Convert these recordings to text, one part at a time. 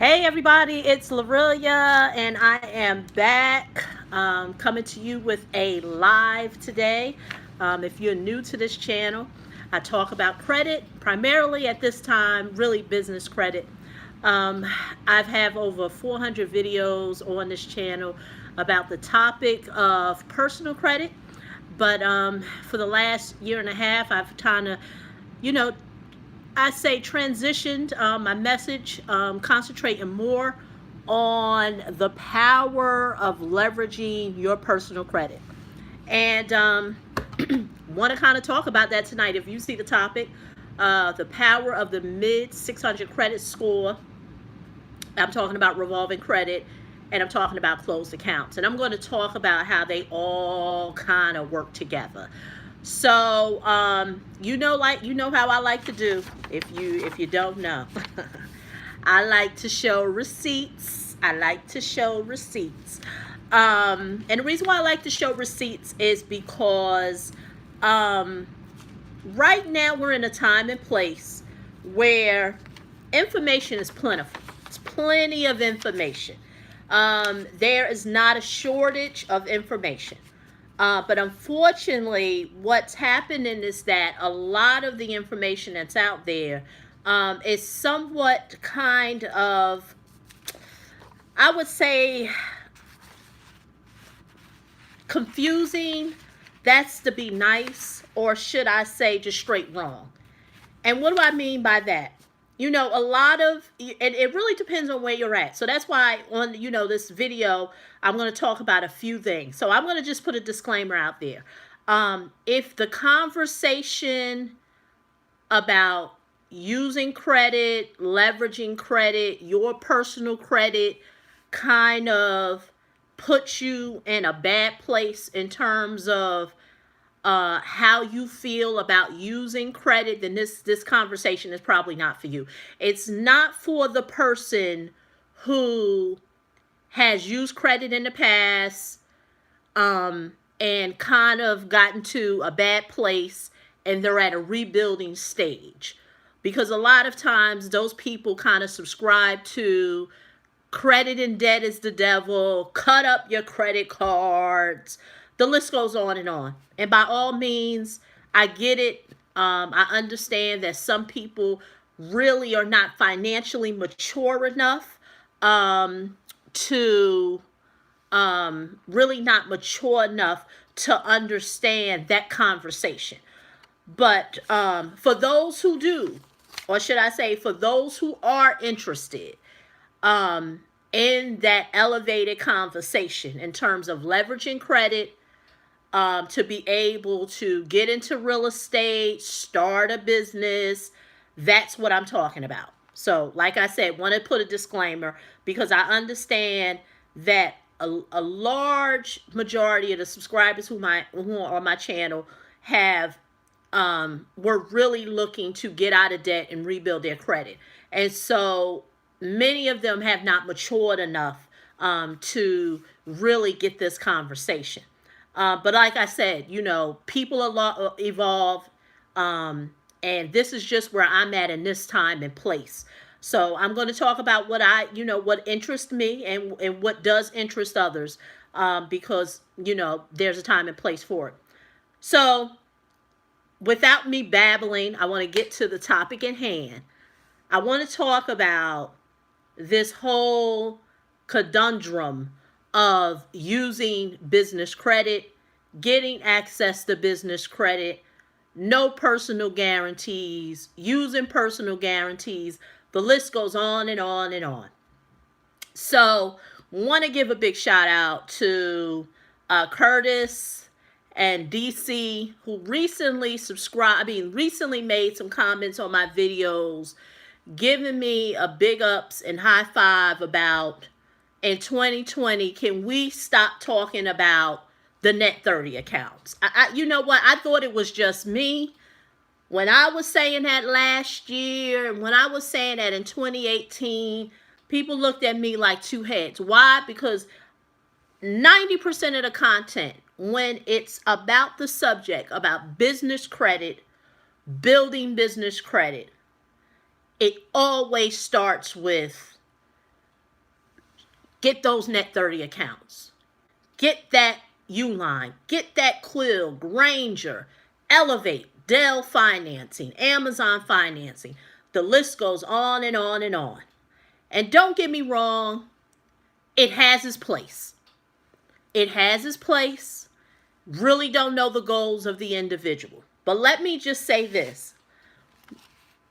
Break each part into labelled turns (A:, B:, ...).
A: Hey everybody, it's Lorelia and I am back coming to you with a live today. If you're new to this channel, I talk about credit, primarily at this time, really business credit. Um, I've have over 400 videos on this channel about the topic of personal credit, but for the last year and a half, I've kind of, you know, I say transitioned my message, concentrating more on the power of leveraging your personal credit. And want to kind of talk about that tonight. If you see the topic, the power of the mid 600 credit score, I'm talking about revolving credit and I'm talking about closed accounts. And I'm going to talk about how they all kind of work together. So, how I like to do. If you don't know, I like to show receipts. I like to show receipts. And the reason why I like to show receipts is because um, right now we're in a time and place where information is plentiful. It's plenty of information. There is not a shortage of information. But unfortunately, what's happening is that a lot of the information that's out there is somewhat kind of, I would say, confusing. That's to be nice, or should I say just straight wrong. And what do I mean by that? A lot of it really depends on where you're at. So that's why on this video, I'm going to talk about a few things. So I'm going to just put a disclaimer out there. If the conversation about using credit, leveraging credit, your personal credit kind of puts you in a bad place in terms of how you feel about using credit, then this conversation is probably not for you. It's not for the person who has used credit in the past and kind of gotten to a bad place and they're at a rebuilding stage. Because a lot of times those people kind of subscribe to credit and debt is the devil, cut up your credit cards. The list goes on and on. And by all means, I get it. I understand that some people really are not financially mature enough to really not mature enough to understand that conversation. But for those who do, or should I say, for those who are interested, in that elevated conversation in terms of leveraging credit to be able to get into real estate, start a business. That's what I'm talking about. So, like I said, want to put a disclaimer because I understand that a large majority of the subscribers who are on my channel have were really looking to get out of debt and rebuild their credit. And so many of them have not matured enough to really get this conversation. But like I said, people evolve, and this is just where I'm at in this time and place. So I'm going to talk about what interests me and what does interest others, because, there's a time and place for it. So without me babbling, I want to get to the topic at hand. I want to talk about this whole conundrum of using business credit, getting access to business credit, no personal guarantees, using personal guarantees. The list goes on and on and on. So, want to give a big shout out to Curtis and DC, who recently recently made some comments on my videos, giving me a big ups and high five about in 2020, can we stop talking about the net 30 accounts? You know what? I thought it was just me. When I was saying that last year, and when I was saying that in 2018, people looked at me like two heads. Why? Because 90% of the content, when it's about the subject, about business credit, building business credit, it always starts with Get those net 30 accounts. Get that Uline. Get that Quill, Granger, Elevate, Dell financing, Amazon financing. The list goes on and on and on. And don't get me wrong, it has its place. It has its place. Really don't know the goals of the individual. But let me just say this.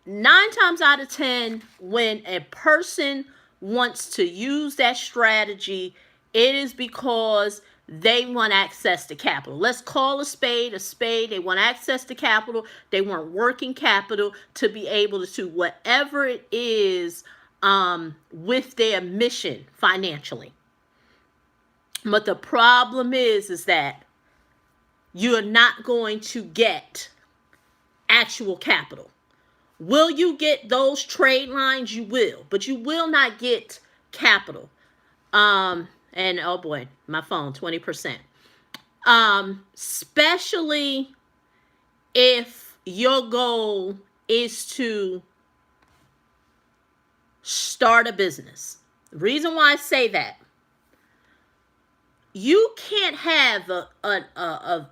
A: 9 times out of 10, when a person wants to use that strategy, it is because they want access to capital. Let's call a spade a spade. They want access to capital. They want working capital to be able to do whatever it is with their mission financially. But the problem is that you're not going to get actual capital. Will you get those trade lines? You will, but you will not get capital. And oh boy, my phone, 20%. Especially if your goal is to start a business. The reason why I say that, you can't have a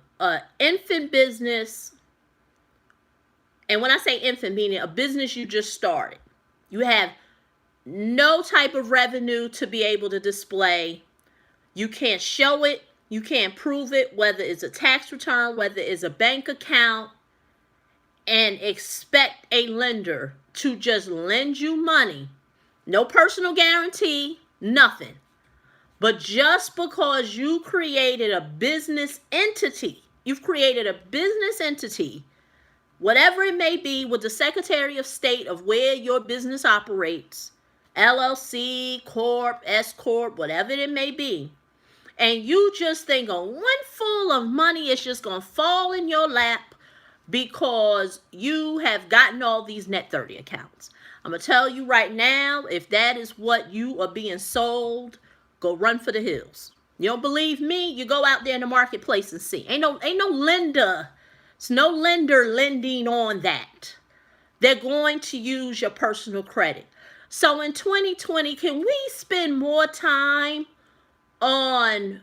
A: infant business. And when I say infant, meaning a business you just started, you have no type of revenue to be able to display. You can't show it. You can't prove it, whether it's a tax return, whether it's a bank account, and expect a lender to just lend you money. No personal guarantee, nothing. But just because you created a business entity, you've created a business entity, whatever it may be, with the Secretary of State of where your business operates, LLC, Corp, S Corp, whatever it may be, and you just think a windful of money is just going to fall in your lap because you have gotten all these net 30 accounts. I'm going to tell you right now, if that is what you are being sold, go run for the hills. You don't believe me? You go out there in the marketplace and see. Ain't no lender. It's no lender lending on that. They're going to use your personal credit. So in 2020, can we spend more time on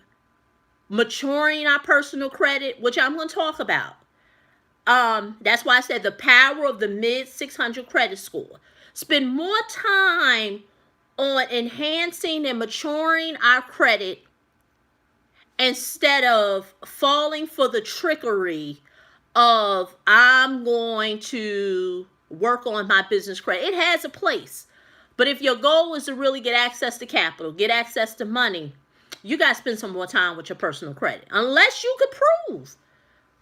A: maturing our personal credit, which I'm going to talk about? That's why I said the power of the mid 600 credit score. Spend more time on enhancing and maturing our credit instead of falling for the trickery of I'm going to work on my business credit. It has a place. But if your goal is to really get access to capital, get access to money, you got to spend some more time with your personal credit. Unless you could prove,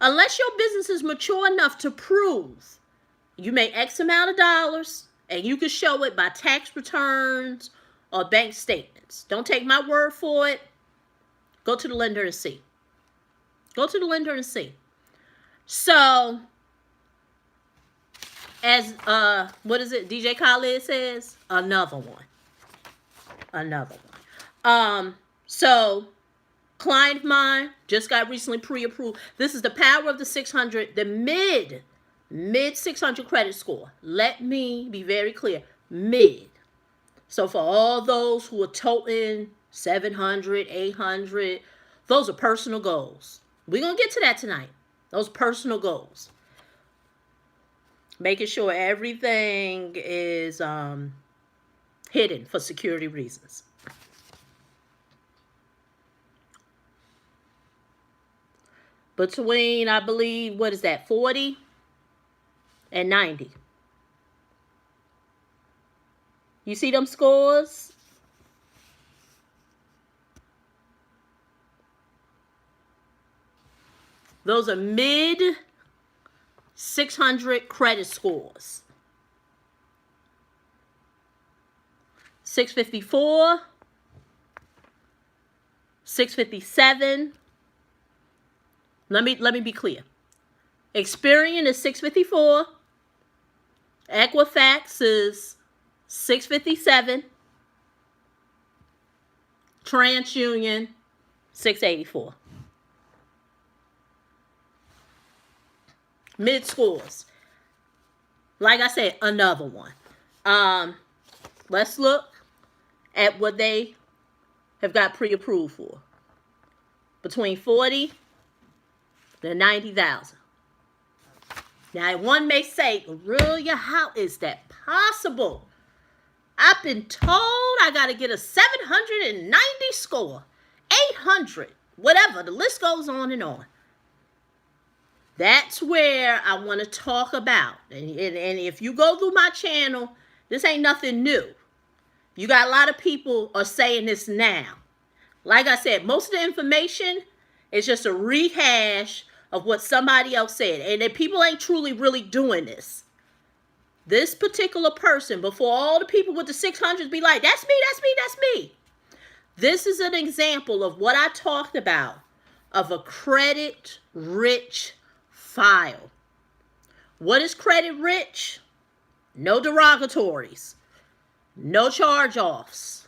A: unless your business is mature enough to prove you make X amount of dollars and you can show it by tax returns or bank statements. Don't take my word for it. Go to the lender and see. Go to the lender and see. So, as what is it? DJ Khaled says, another one. Another one. So client of mine just got recently pre-approved. This is the power of the 600, the mid 600 credit score. Let me be very clear. Mid. So for all those who are toting 700, 800, those are personal goals. We're going to get to that tonight. Those personal goals. Making sure everything is hidden for security reasons. Between, I believe, what is that, 40 and 90. You see them scores? Those are mid 600 credit scores. 654, 657. Let me be clear. Experian is 654. Equifax is 657. TransUnion 684. Mid scores. Like I said, another one. Let's look at what they have got pre-approved for? Between 40 to 90,000. Now, one may say, Aurelia, how is that possible? I've been told I got to get a 790 score, 800, whatever. The list goes on and on. That's where I want to talk about. And if you go through my channel, this ain't nothing new. You got a lot of people are saying this now. Like I said, most of the information is just a rehash of what somebody else said. And then people ain't truly really doing this. This particular person, before all the people with the 600s be like, that's me, that's me, that's me. This is an example of what I talked about, of a credit-rich file. What is credit-rich? No derogatories. No charge-offs.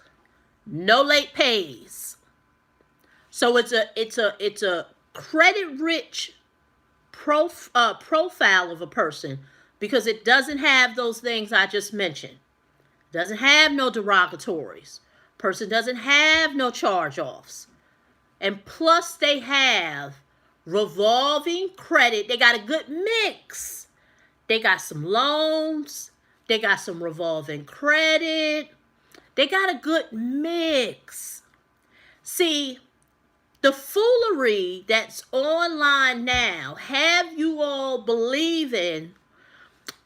A: No late pays. So it's a credit-rich profile of a person, because it doesn't have those things I just mentioned. Doesn't have no derogatories. Person doesn't have no charge-offs. And plus they have revolving credit. They got a good mix. They got some loans. They got some revolving credit. They got a good mix. See, the foolery that's online now have you all believing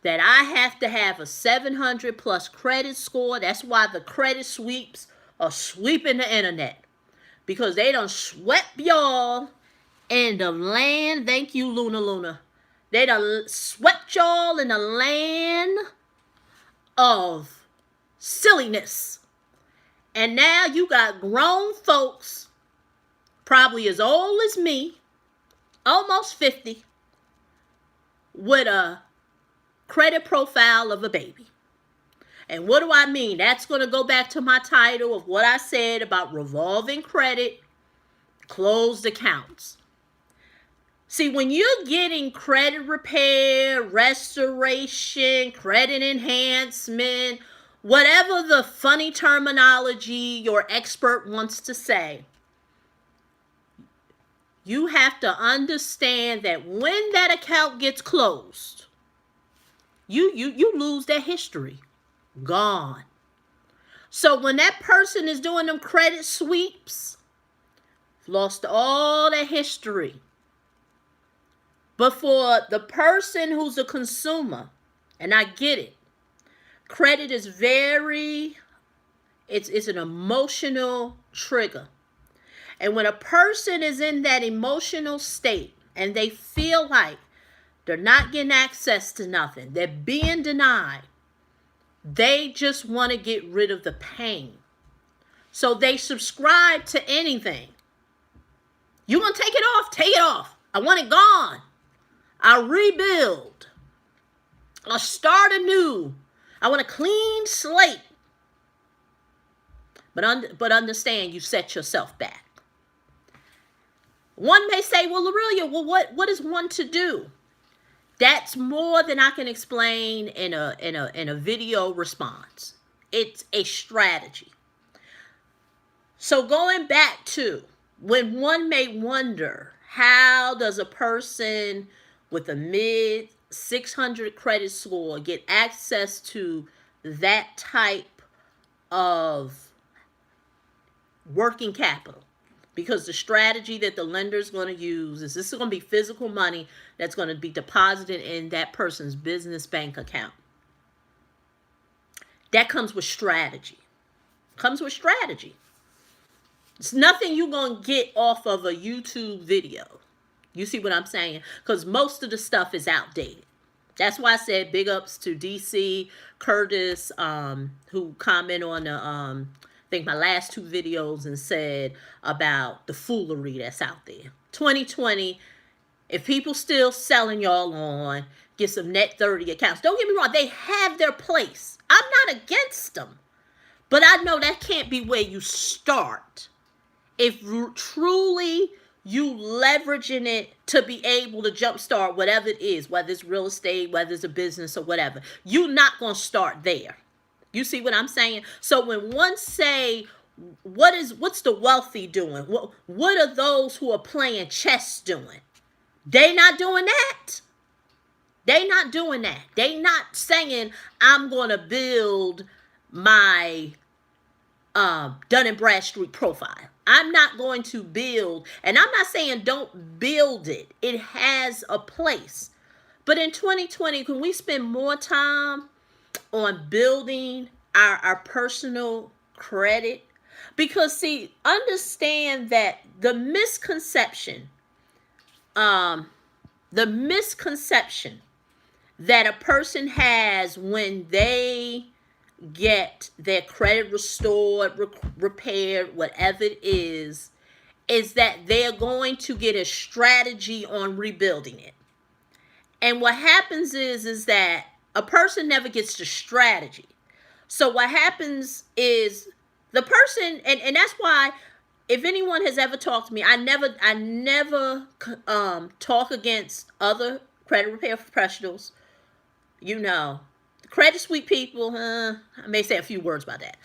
A: that I have to have a 700 plus credit score. That's why the credit sweeps are sweeping the internet, because they done swept y'all in the land. Thank you, Luna. They done swept y'all in the land of silliness. And now you got grown folks, probably as old as me, almost 50, with a credit profile of a baby. And what do I mean? That's going to go back to my title of what I said about revolving credit, closed accounts. See, when you're getting credit repair, restoration, credit enhancement, whatever the funny terminology your expert wants to say, you have to understand that when that account gets closed, you lose that history. Gone. So when that person is doing them credit sweeps, lost all that history. But for the person who's a consumer, and I get it, credit is it's an emotional trigger. And when a person is in that emotional state and they feel like they're not getting access to nothing, they're being denied, they just want to get rid of the pain. So they subscribe to anything. You want to take it off? Take it off. I want it gone. I'll rebuild. I'll start anew. I want a clean slate. But understand, you set yourself back. One may say, well, Aurelia, well, what is one to do? That's more than I can explain in a video response. It's a strategy. So going back to when one may wonder, how does a person with a mid 600 credit score get access to that type of working capital? Because the strategy that the lender is going to use is this is going to be physical money that's going to be deposited in that person's business bank account. That comes with strategy. Comes with strategy. It's nothing you're going to get off of a YouTube video. You see what I'm saying? Because most of the stuff is outdated. That's why I said big ups to DC, Curtis, who comment on the I think my last two videos and said about the foolery that's out there. 2020, if people still selling y'all on, get some net 30 accounts. Don't get me wrong, they have their place. I'm not against them. But I know that can't be where you start. If truly you leveraging it to be able to jumpstart whatever it is, whether it's real estate, whether it's a business or whatever, you're not going to start there. You see what I'm saying? So when one say, what's the wealthy doing? What are those who are playing chess doing? They not doing that. They not doing that. They not saying I'm gonna build my Dun and Bradstreet profile. I'm not going to build, and I'm not saying don't build it. It has a place. But in 2020, can we spend more time on building our personal credit? Because see, understand that um, the misconception that a person has when they get their credit restored, repaired, whatever it is that they're going to get a strategy on rebuilding it. And what happens is that a person never gets the strategy. So what happens is the person, and that's why if anyone has ever talked to me, I never talk against other credit repair professionals. You know, credit suite people, I may say a few words about that.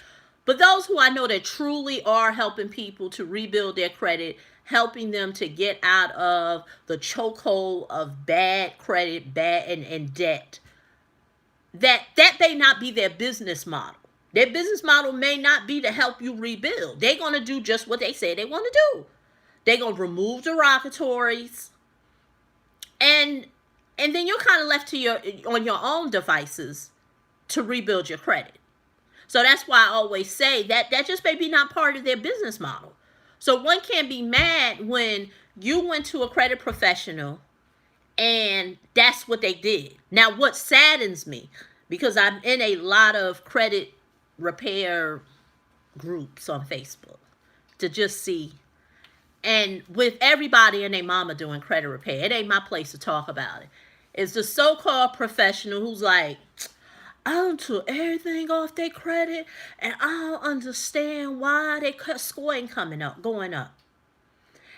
A: But those who I know that truly are helping people to rebuild their credit, helping them to get out of the chokehold of bad credit, bad and debt, that may not be their business model. Their business model may not be to help you rebuild. They're gonna do just what they say they want to do. They're gonna remove derogatories, and then you're kind of left to your on your own devices to rebuild your credit. So that's why I always say that just may be not part of their business model. So one can't be mad when you went to a credit professional and that's what they did. Now, what saddens me, because I'm in a lot of credit repair groups on Facebook to just see, and with everybody and their mama doing credit repair, it ain't my place to talk about it. It's the so-called professional who's like, I don't took everything off their credit, and I don't understand why their score ain't going up.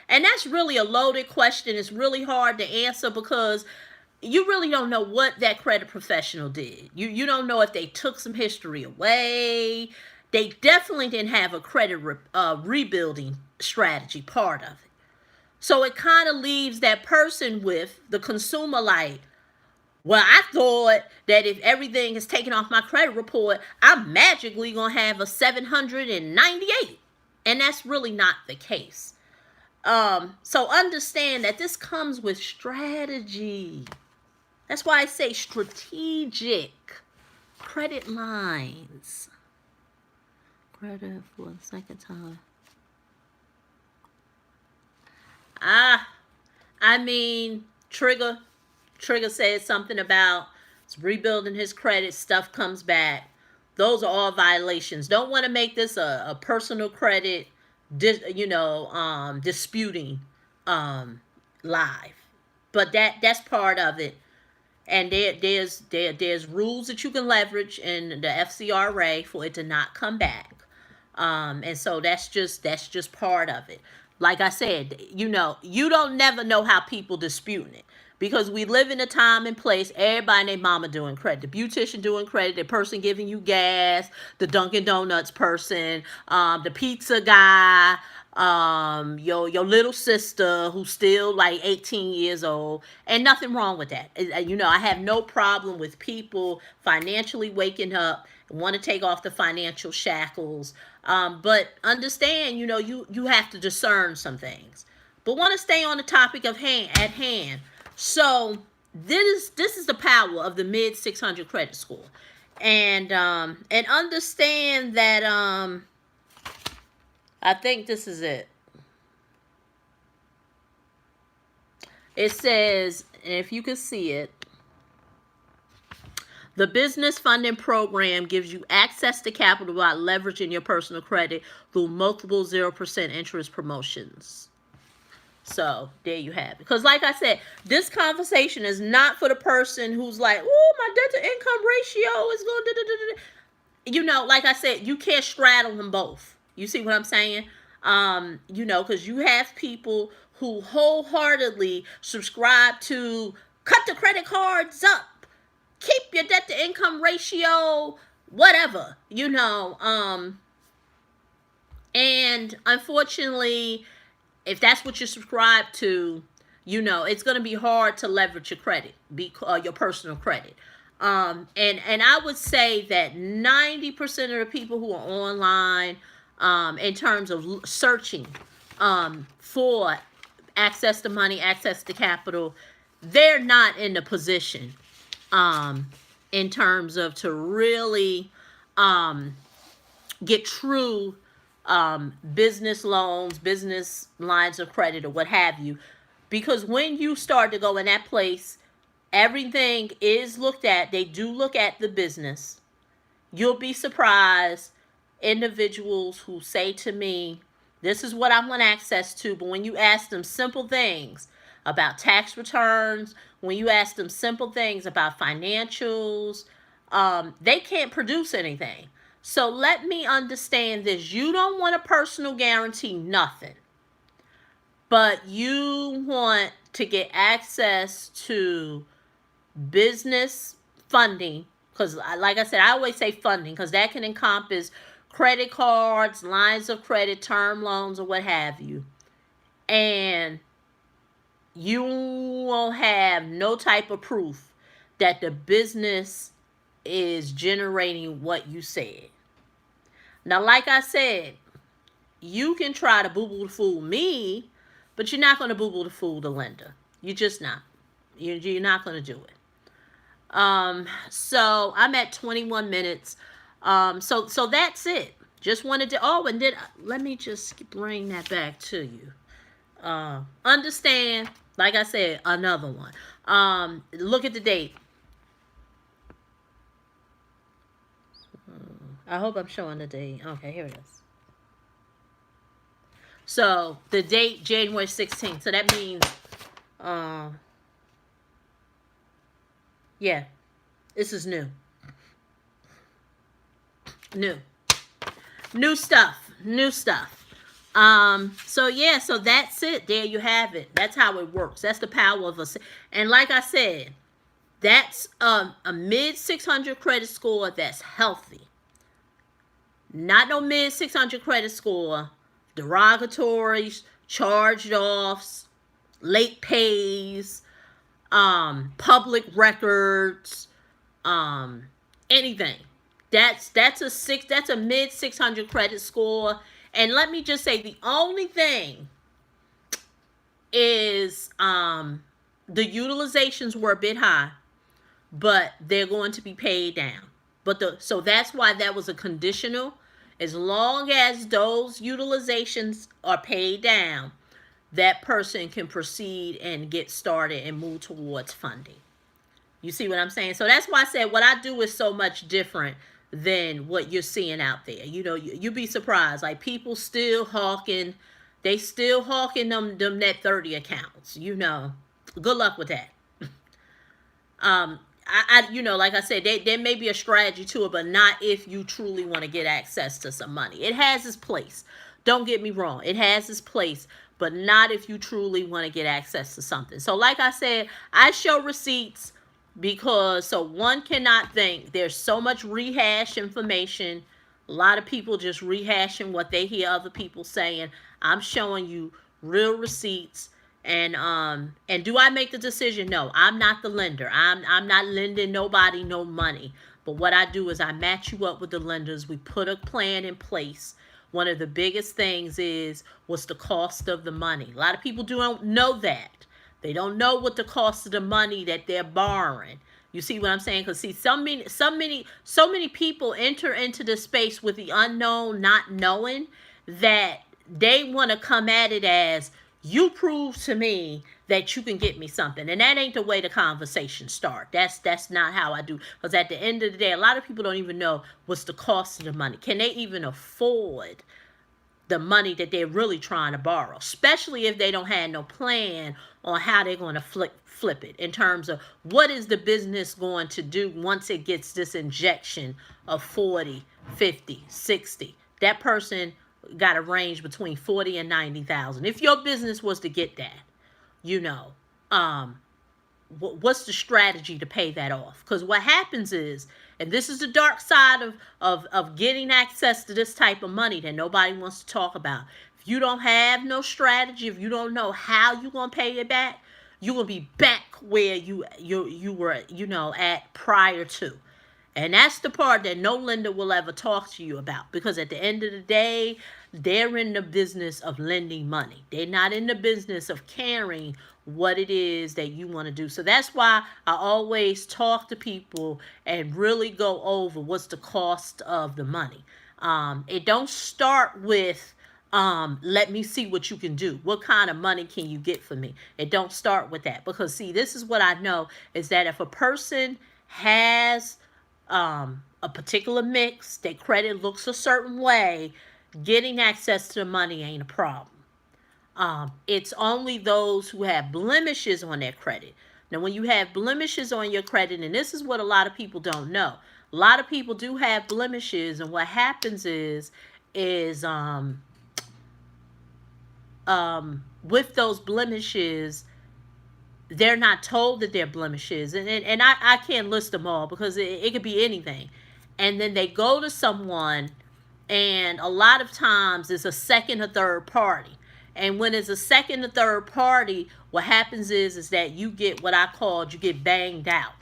A: And that's really a loaded question. It's really hard to answer because you really don't know what that credit professional did. You don't know if they took some history away. They definitely didn't have a credit rebuilding strategy part of it. So it kind of leaves that person with the consumer like, well, I thought that if everything is taken off my credit report, I'm magically going to have a 798. And that's really not the case. So understand that this comes with strategy. That's why I say strategic credit lines. Credit for the second time. I mean, Trigger said something about rebuilding his credit, stuff comes back. Those are all violations. Don't want to make this a personal credit, disputing live. But that's part of it. And there's rules that you can leverage in the FCRA for it to not come back. And so that's just part of it. Like I said, you don't never know how people disputing it. Because we live in a time and place, everybody and their mama doing credit. The beautician doing credit, the person giving you gas, the Dunkin' Donuts person, the pizza guy, your little sister who's still like 18 years old, and nothing wrong with that. I have no problem with people financially waking up and want to take off the financial shackles. But understand, you have to discern some things. But want to stay on the topic at hand. So this is the power of the mid 600 credit score, and understand that I think this is it. It says, and if you can see it, the business funding program gives you access to capital by leveraging your personal credit through multiple 0% interest promotions. So there you have it. Because like I said, this conversation is not for the person who's like, oh, my debt to income ratio is going. Like I said, you can't straddle them both. You see what I'm saying? Because you have people who wholeheartedly subscribe to cut the credit cards up, keep your debt to income ratio, whatever. And unfortunately, if that's what you subscribe to, it's going to be hard to leverage your credit, your personal credit. And I would say that 90% of the people who are online, in terms of searching for access to money, access to capital, they're not in the position, um, in terms of to really um, get true business loans, business lines of credit, or what have you. Because when you start to go in that place, everything is looked at. They do look at the business. You'll be surprised, individuals who say to me, this is what I want access to. But when you ask them simple things about tax returns, when you ask them simple things about financials, they can't produce anything. So let me understand this. You don't want a personal guarantee, nothing. But you want to get access to business funding, because like I said, I always say funding because that can encompass credit cards, lines of credit, term loans, or what have you. And you will have no type of proof that the business is generating what you said. Now, like I said, you can try to boo-boo fool me, but you're not going to boo-boo fool the lender. You're just not. You're not going to do it. So I'm at 21 minutes. So that's it. Just wanted to, and then let me just bring that back to you. Understand, like I said, another one. Look at the date. I hope I'm showing the date. Okay, here it is. So the date, January 16th. So that means, yeah, this is new. New stuff. So yeah, so that's it. There you have it. That's how it works. That's the power of us. And like I said, that's a mid 600 credit score that's healthy. Not no mid 600 credit score, derogatories, charged offs, late pays, public records, anything. That's a mid 600 credit score. And let me just say, the only thing is the utilizations were a bit high, but they're going to be paid down. So that's why that was a conditional. As long as those utilizations are paid down, that person can proceed and get started and move towards funding. You see what I'm saying? So that's why I said what I do is so much different than what you're seeing out there. You'd be surprised. Like, people still hawking, they still hawking them net 30 accounts. Good luck with that. Like I said, there may be a strategy to it, but not if you truly want to get access to some money. It has its place. Don't get me wrong. It has its place, but not if you truly want to get access to something. So like I said, I show receipts because so one cannot think there's so much rehash information. A lot of people just rehashing what they hear other people saying. I'm showing you real receipts. And do I make the decision? No, I'm not the lender. I'm not lending nobody no money. But what I do is I match you up with the lenders. We put a plan in place. One of the biggest things is what's the cost of the money. A lot of people don't know that. They don't know what the cost of the money that they're borrowing. You see what I'm saying? Because see, so many people enter into this space with the unknown, not knowing that they want to come at it as, you prove to me that you can get me something. And that ain't the way the conversation start. That's not how I do. Because at the end of the day, a lot of people don't even know what's the cost of the money. Can they even afford the money that they're really trying to borrow? Especially if they don't have no plan on how they're going to flip it, in terms of what is the business going to do once it gets this injection of 40, 50, 60. That person got a range between 40 and 90,000. If your business was to get that, what's the strategy to pay that off? Because what happens is, and this is the dark side of getting access to this type of money that nobody wants to talk about. If you don't have no strategy, if you don't know how you're gonna pay it back, you're gonna be back where you were, at prior to. And that's the part that no lender will ever talk to you about, because at the end of the day, they're in the business of lending money. They're not in the business of caring what it is that you want to do. So that's why I always talk to people and really go over what's the cost of the money. It don't start with let me see what you can do. What kind of money can you get for me? It don't start with that, because see, this is what I know is that if a person has a particular mix, their credit looks a certain way, getting access to the money ain't a problem. It's only those who have blemishes on their credit. Now, when you have blemishes on your credit, and this is what a lot of people don't know, a lot of people do have blemishes, and what happens is with those blemishes, they're not told that they're blemishes. And I can't list them all because it could be anything. And then they go to someone, and a lot of times it's a second or third party. And when it's a second or third party, what happens is that you get what I called, you get banged out.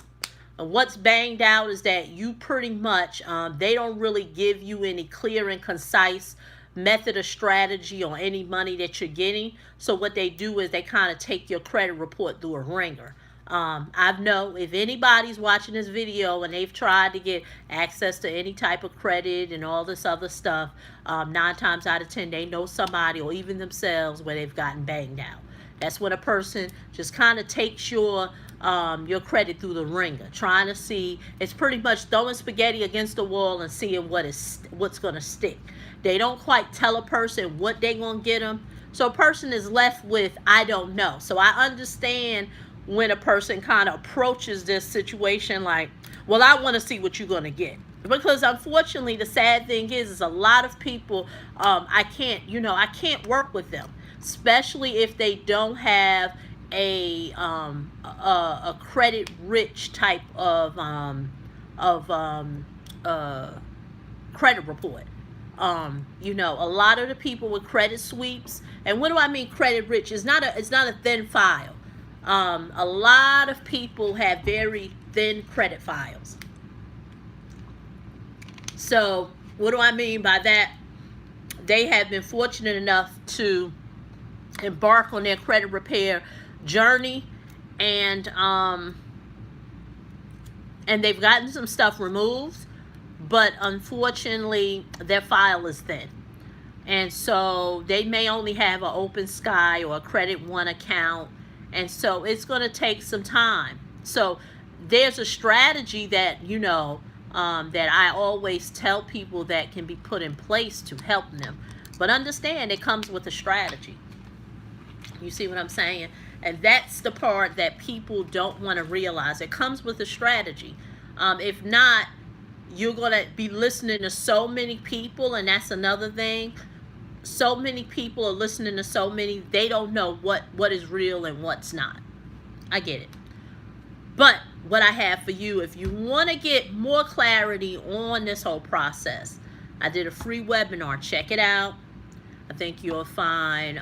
A: And what's banged out is that you pretty much, they don't really give you any clear and concise method or strategy on any money that you're getting. So what they do is they kind of take your credit report through a ringer. I know if anybody's watching this video and they've tried to get access to any type of credit and all this other stuff, 9 times out of 10 they know somebody or even themselves where they've gotten banged out. That's when a person just kind of takes your credit through the ringer, trying to see. It's pretty much throwing spaghetti against the wall and seeing what's going to stick. They don't quite tell a person what they're going to get them. So a person is left with, I don't know. So I understand when a person kind of approaches this situation like, well, I want to see what you're going to get. Because unfortunately, the sad thing is a lot of people, I can't work with them, especially if they don't have a credit rich type of credit report. A lot of the people with credit sweeps, and what do I mean credit rich? It's not a thin file. A lot of people have very thin credit files. So what do I mean by that? They have been fortunate enough to embark on their credit repair journey, and they've gotten some stuff removed, but unfortunately their file is thin, and so they may only have an Open Sky or a Credit One account, and so it's going to take some time. So there's a strategy that that I always tell people that can be put in place to help them, but understand it comes with a strategy. You see what I'm saying? And that's the part that people don't want to realize. It comes with a strategy. If not, you're going to be listening to so many people, and that's another thing. So many people are listening to so many, they don't know what is real and what's not. I get it. But what I have for you, if you want to get more clarity on this whole process, I did a free webinar. Check it out. I think you'll find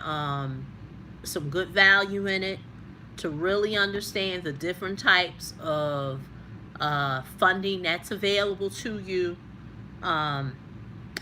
A: some good value in it to really understand the different types of funding that's available to you.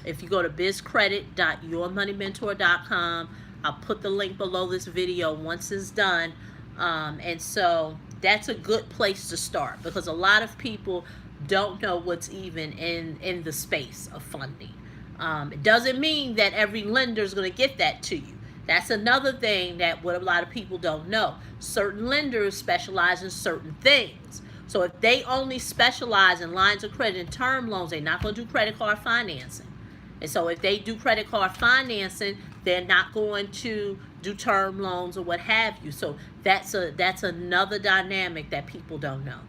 A: If you go to bizcredit.yourmoneymentor.com, I'll put the link below this video once it's done. And so that's a good place to start, because a lot of people don't know what's even in the space of funding. It doesn't mean that every lender is going to get that to you. That's another thing that what a lot of people don't know. Certain lenders specialize in certain things. So if they only specialize in lines of credit and term loans, they're not going to do credit card financing. And so if they do credit card financing, they're not going to do term loans or what have you. So that's another dynamic that people don't know.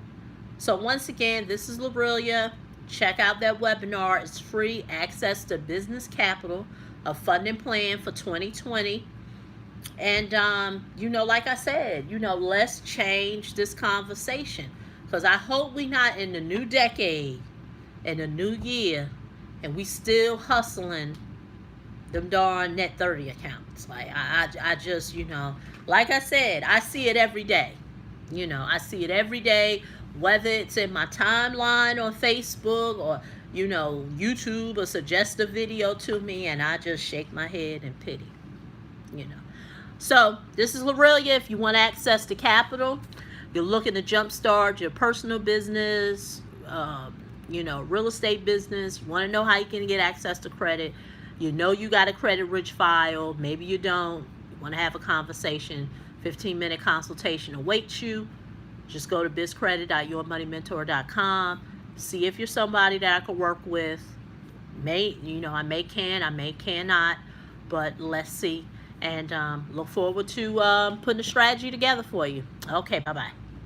A: So once again, this is Lorelia. Check out that webinar. It's free access to business capital, a funding plan for 2020. And, like I said, let's change this conversation. Because I hope we not in the new decade, in the new year, and we still hustling them darn net 30 accounts. Like, I just, like I said, I see it every day. I see it every day, whether it's in my timeline on Facebook or, YouTube or suggest a video to me, and I just shake my head in pity, you know. So, this is Lorelia. If you want access to capital, you're looking to jumpstart your personal business, real estate business, you want to know how you can get access to credit, you got a credit rich file, maybe you don't, you want to have a conversation, 15-minute consultation awaits you. Just go to bizcredit.yourmoneymentor.com. See if you're somebody that I could work with. I may cannot, but let's see. And look forward to putting a strategy together for you. Okay, bye-bye.